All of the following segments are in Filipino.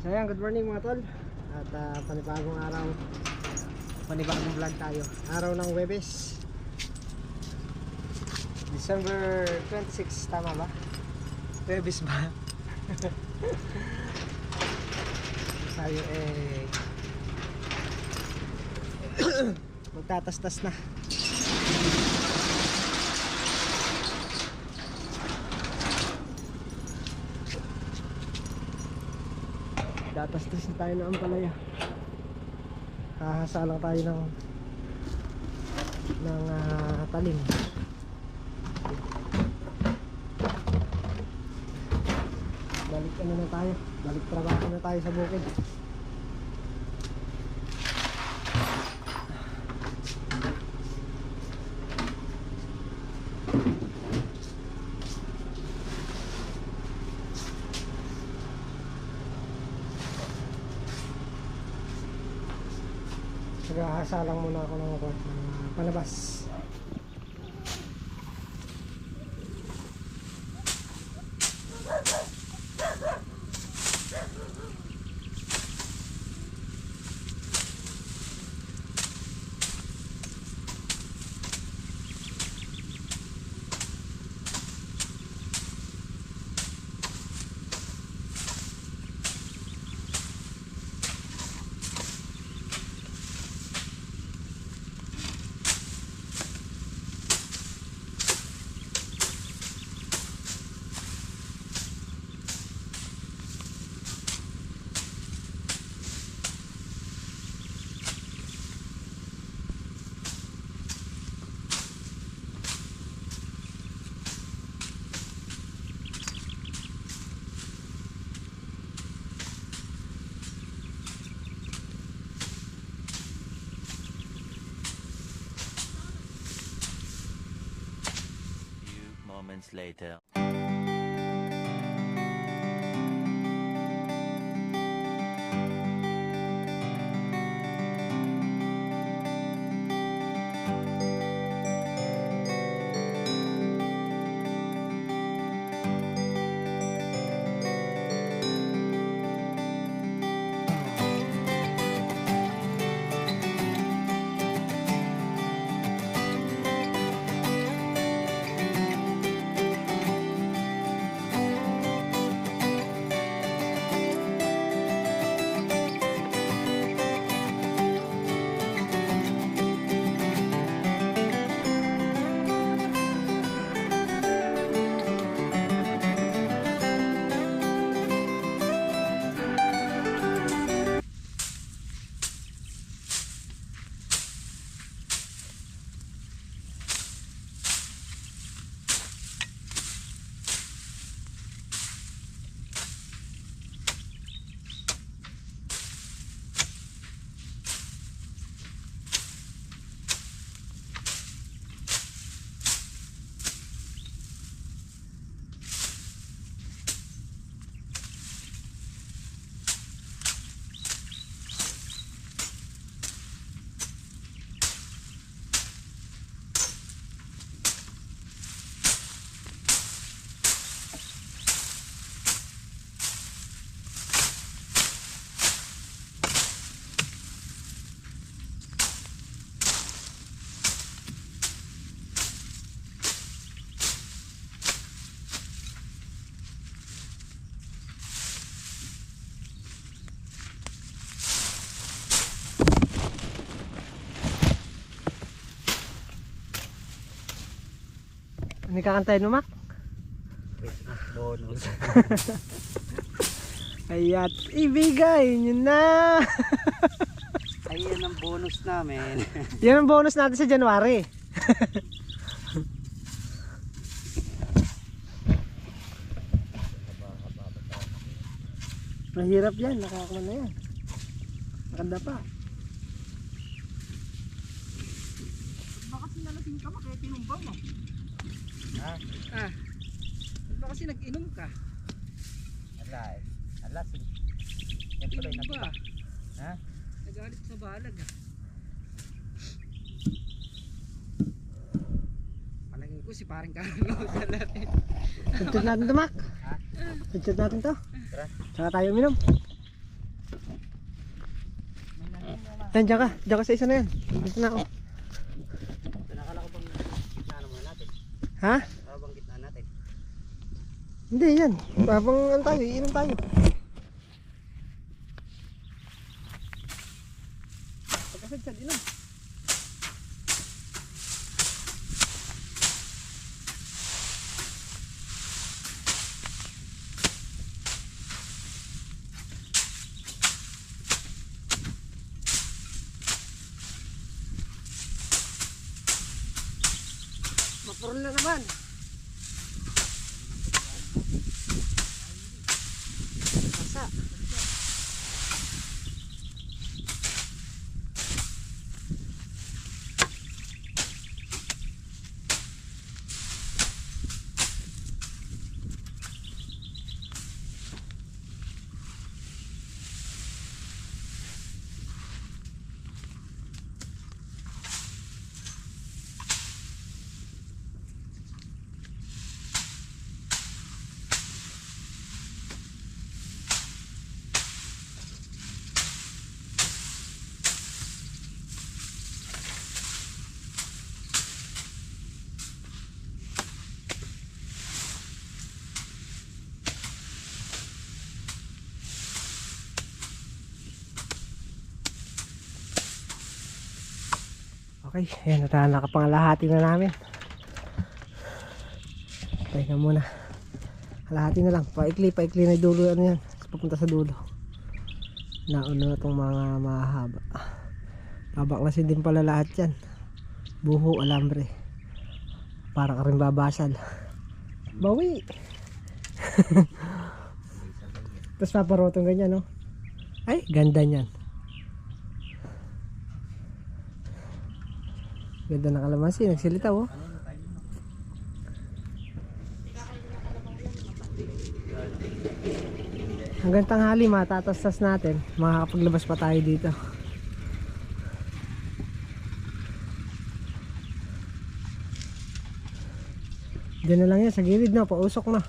So ayan, good morning mga tol. At panibagong araw, panibagong vlog tayo. Araw ng Huwebes, December 26, tama ba? Huwebes ba? Tayo magtatastas na. Tatastas na tayo ng ampalaya. Hahasa lang tayo ng talim. Balik na tayo. Balik trabaho na tayo sa bukid. Naghahasa lang muna ako ng palabas. Moments later. Ano kakantayin mo, Mac? Bonus. Ayat, ibigay nyo na! Ayan ang bonus namin. Yan ang bonus natin sa January. Mahirap yan, nakakakuha na yan. Nakanda pa. Baka kasi nalasing ka, kaya tinumbang mo. Ha? Baka kasi nag-inom ka. Ala, alasing. Yan tuloy Inom ba? Ha? Nagalit sa balag ah. Palagay ko si paring Carlos natin. Picture natin to, Mac. Ha? Picture natin to. Tara. Tsaka tayo uminom. Yan, diyan ka sa isa na yan. Dito na ako. Nakala ko bang gitna na muna natin. Ha? Bang gitna natin. Hindi, yan. Habang ano tayo, iinom tayo. Pagkasad-sad, inom. Mapurol na naman. Masa. Okay, ayan, nakapangalahati na namin. Teka muna. Kalahati na lang. Paikli na dulo. Ano yan? Papunta sa dulo. Nauna na itong mga mahaba. Babaklasin din pala lahat yan. Buho, alambre. Para ka rin babasal. Bawi! Tapos paparotong ganyan, no? Ay, ganda niyan. Ganda na kalamansi, nagsilita oh. Hanggang tanghali matatastas natin, makakapaglabas pa tayo dito. Diyan na lang yan, sa gilid na, pausok na.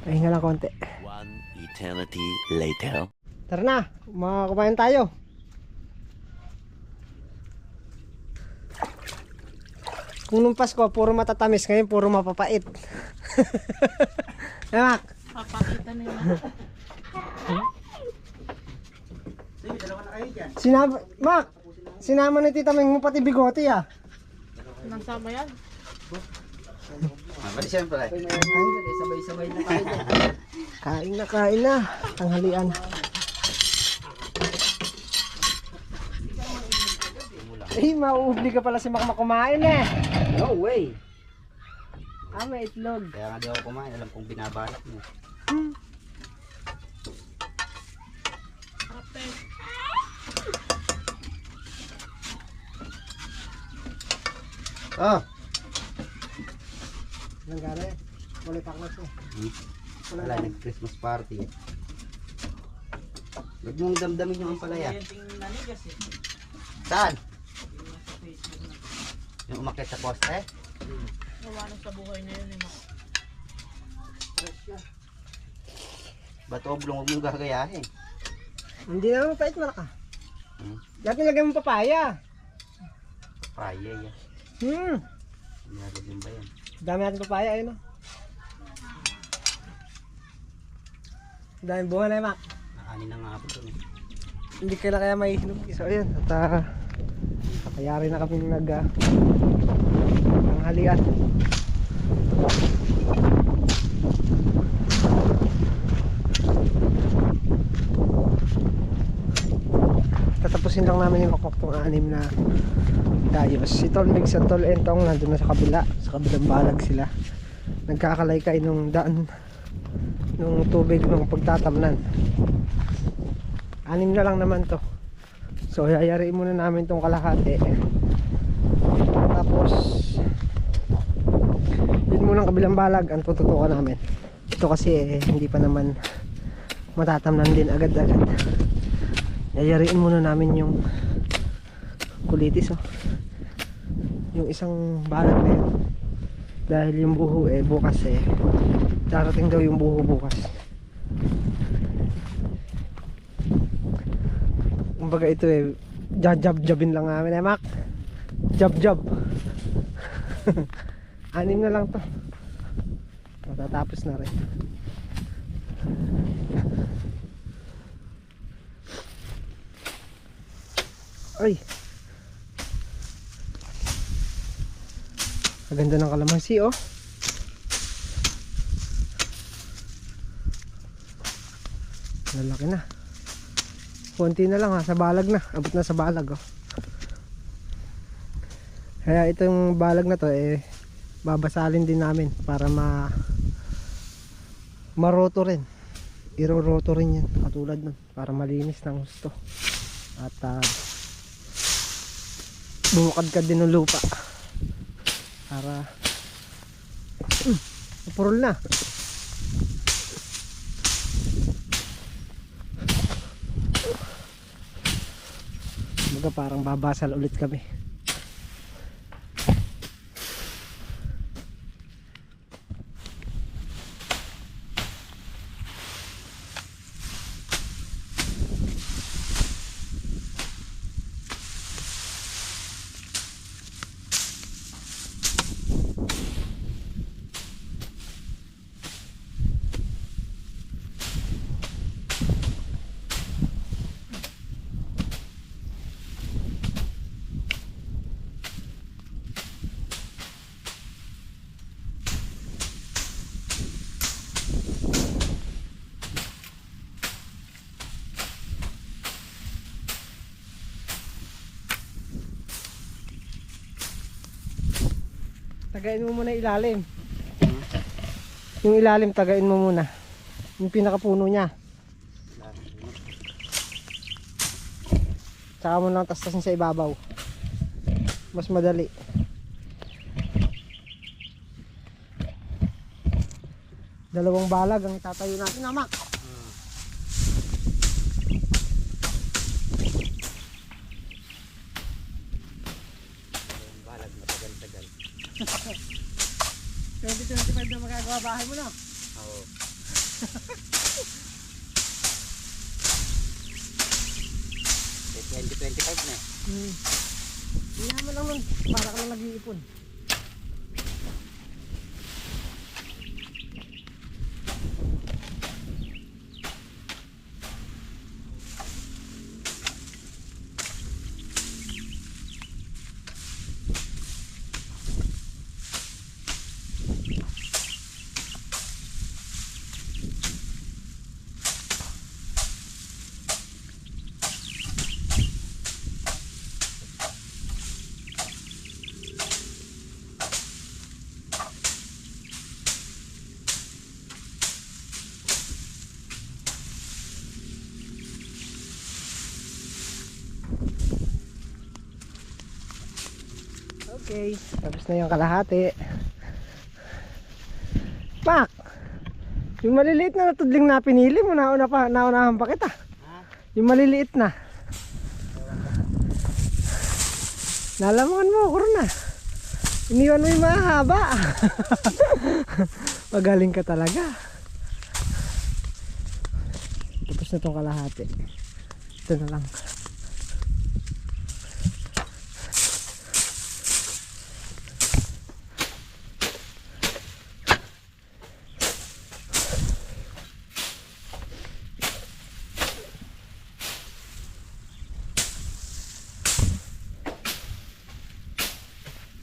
Pahinga lang konti. One eternity later. Tara na, kumain tayo. Kung nung Pasko, puro matatamis, ngayon puro mapapait. Emak. Papakita na yun. Sinama ni Tita Meng mo pati bigote ah. Nagsama yan. Pwede siyempre. Sabay-sabay na tayo dyan. Kain na. Tanghalian. Eh, mauubli ka pala si Makmak kumain eh. No way. May itlog. Kaya nga di ako kumain. Alam kong binabalak mo. Oh. Nanggara eh. Kulit aklas eh. Wala, nag-Christmas party eh. Huwag mong damdamin yung ampalaya. Saan? Yung umakit sa poste? Gawa na sa buhay na yun eh. Ba't oblong huwag mong gagayahin? Hindi naman mapait malaka. Dapat nilagay mo papaya. Papaya yan. Nalagyan ba yan? Dami natin papaya ayun oh. Daming bunga na eh, Mak. Nakanin na nga po ito eh. Hindi kaya may hinog. So ayun, at kakayari na kami tanghalian. Tatapusin lang namin yung kokok anim na dayos. Si Tol Migs at Tol Entong nandun na sa kabilang balag sila. Nagkakalaykay nung daan nung tubig nung pagtatamnan. Anim na lang naman to. So yayariin muna namin tong kalahati. Tapos yun muna ang kabilang balag ang tututukan namin. Ito kasi hindi pa naman matatamnan din agad-agad. Yayariin muna namin yung kulitis oh. Yung isang balag na yun Dahil yung buho bukas darating daw yung buho bukas. Kumbaga ito jab-jabin lang namin Mac. Jab-jab. 6 na lang to. Matatapos na rin. Ay, kaganda ng kalamansi lalaki na. Konti na lang sa balag na. Abot na sa balag Kaya itong balag na to babasalin din namin para maroto rin. Iroroto rin yan katulad nun para malinis ng gusto. At bumukad din ng lupa para purol na. Baga parang babasal ulit kami. Tagain mo muna ilalim. Yung ilalim tagain mo muna. Yung pinakapuno niya. Tsaka mo lang tastasin sa ibabaw. Mas madali. Dalawang balag ang itatayo natin Mac. Balag, matagal-tagal. 2025 na magagawa bahay mo na. Oo. Eh, 2025 na Hindi naman lang nun. Para ka lang nag-iipon. Okay, tapos na yung kalahati. Pak! Yung maliliit na natudling na pinili mo, naunahan pa kita. Yung maliliit na. Nalamangan mo, kuro na. Iniwan mo yung mahaba. Magaling ka talaga. Tapos na itong kalahati. Ito na lang.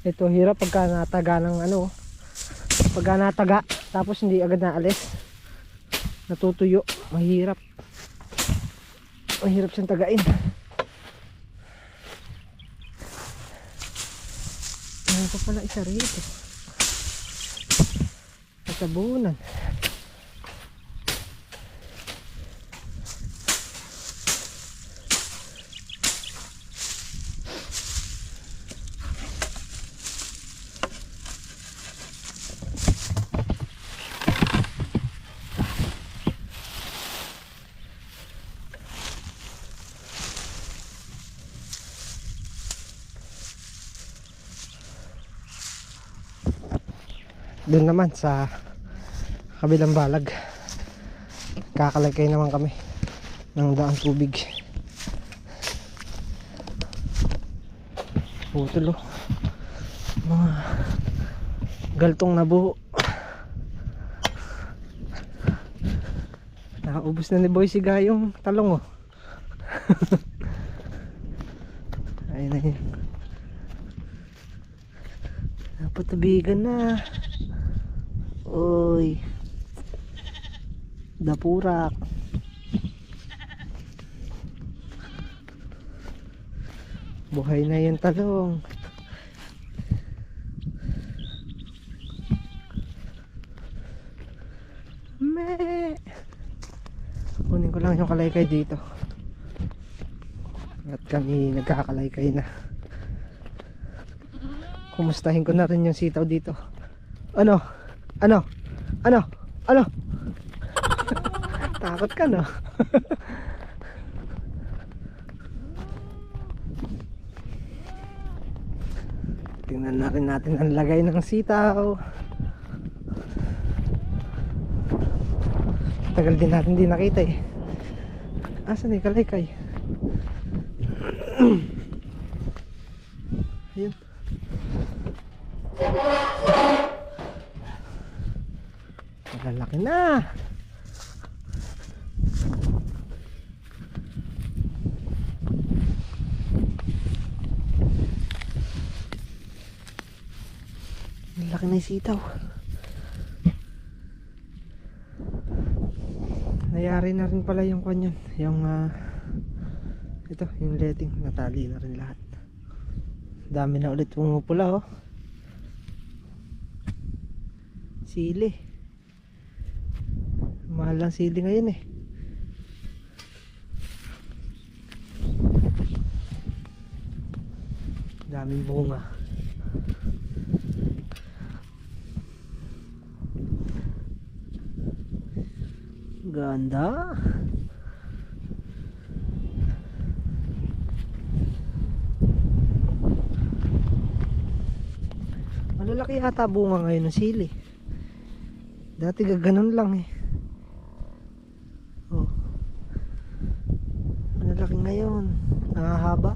Ito hirap pagka nataga ng pagka nataga tapos hindi agad naalis, natutuyo, mahirap siyang tagain. Ano pa pala isa rito sa tabunan. doon naman sa kabilang balag kakalagay naman kami ng daang tubig. Putol oh, mga galtong na buho. Nakaubos na ni Boy si Gayong talong oh. Ayun na yun, napatabigan na. Uy, dapurak. Buhay na yung talong. Me. Kunin ko lang yung kalaykay dito. At kami nagkakalaykay na. Kumustahin ko na rin yung sitaw dito. Ano? Ano? Ano? Ano? Takot ka no? Tingnan na rin natin ang lagay ng sitaw. Tagal din natin di nakita eh. Asan yung kalaykay? Ayun. Malalaki na. Laki na yung sitaw. Nayari na rin pala yung kanyan. Yung ito, yung letting. Natali na rin lahat. Dami na ulit pumupula oh. Sili. Mahal lang sili ngayon eh. Daming bunga. Ganda. Malalaki yata bunga ngayon ng sili. Dati gaganon lang eh. Oh. Malalaki ngayon. Nakahaba.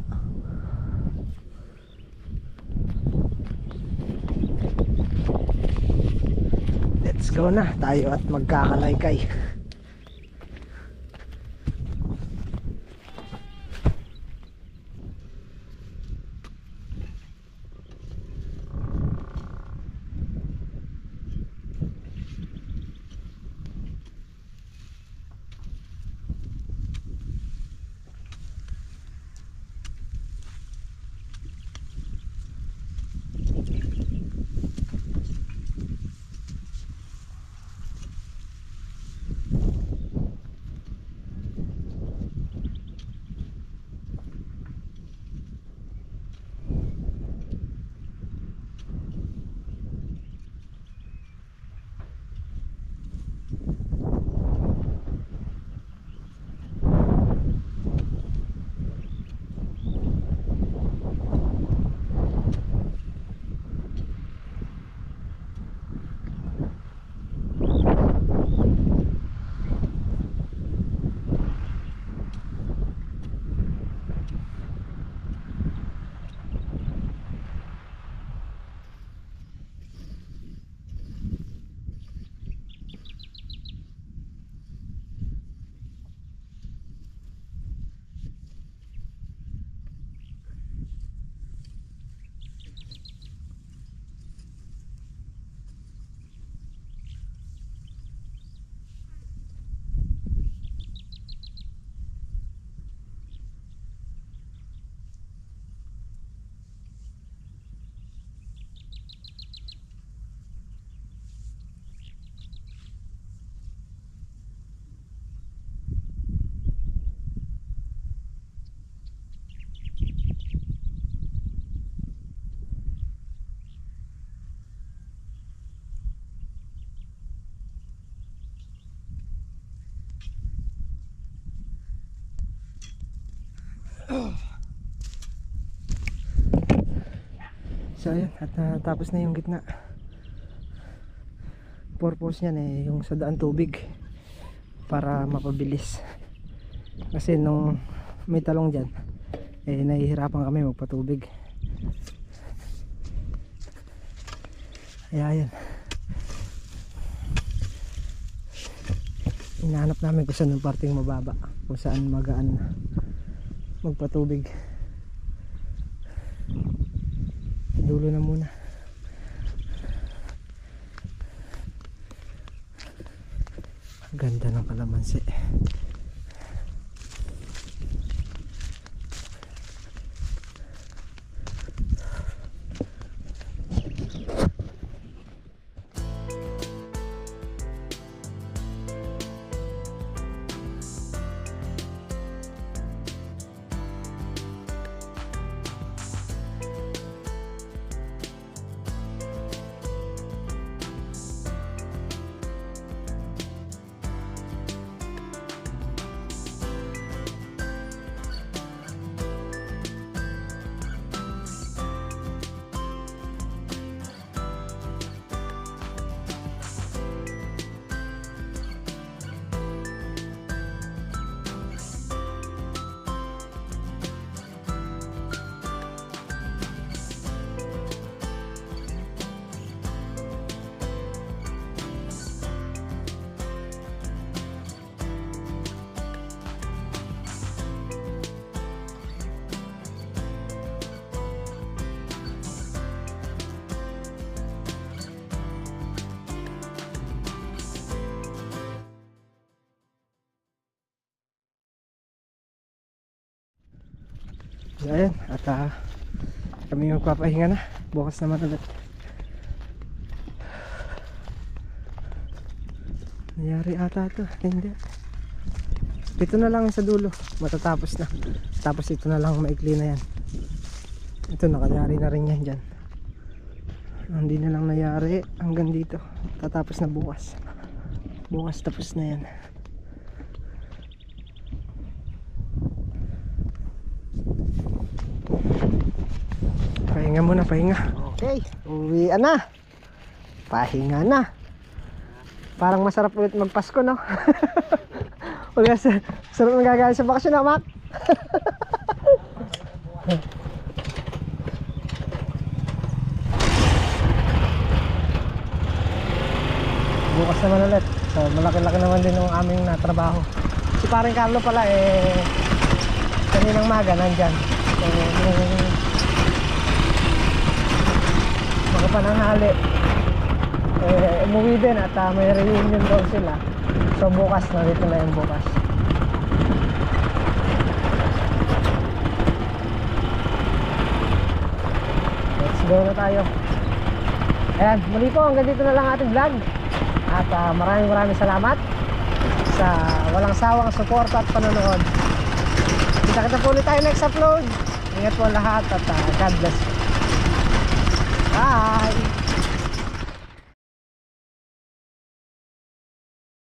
Let's go na tayo at magkakalaykay. So ayun, at natapos na yung gitna. purpose niyan yung sa daan tubig para mapabilis. Kasi nung may talong dyan nahihirapan kami magpatubig. Kaya yan, hinahanap namin kung saan yung parting mababa, kung saan magaan magpatubig. Dulo na muna. Ganda ng kalamansi. Ayan, at kami magpapahinga na. Bukas naman ulit. Nangyari ata ito. Hindi. Ito na lang sa dulo. Matatapos na. Tapos ito na lang maikli na yan. Ito nakayari na rin yan dyan. Hindi na lang nayari hanggang dito. Tatapos na bukas. Bukas tapos na yan. Pahinga muna, pahinga. Okay, uwian na. Pahinga na. Parang masarap ulit magpasko, no? Sarap nang gagawin sa bakasyon, na, Mac? Bukas naman ulit. So, malaki-laki naman din yung aming natrabaho. Si paring Carlo pala, kaninang maga nandyan. So, pananghali umuwi din at may reunion daw sila. So bukas na, dito na yung bukas. Let's go na tayo. Ayan, muli po, hanggang dito na lang ating vlog. At maraming salamat sa walang sawang suporta at panonood. Kita po ulit tayo next upload. Ingat po lahat at God bless you. Bye!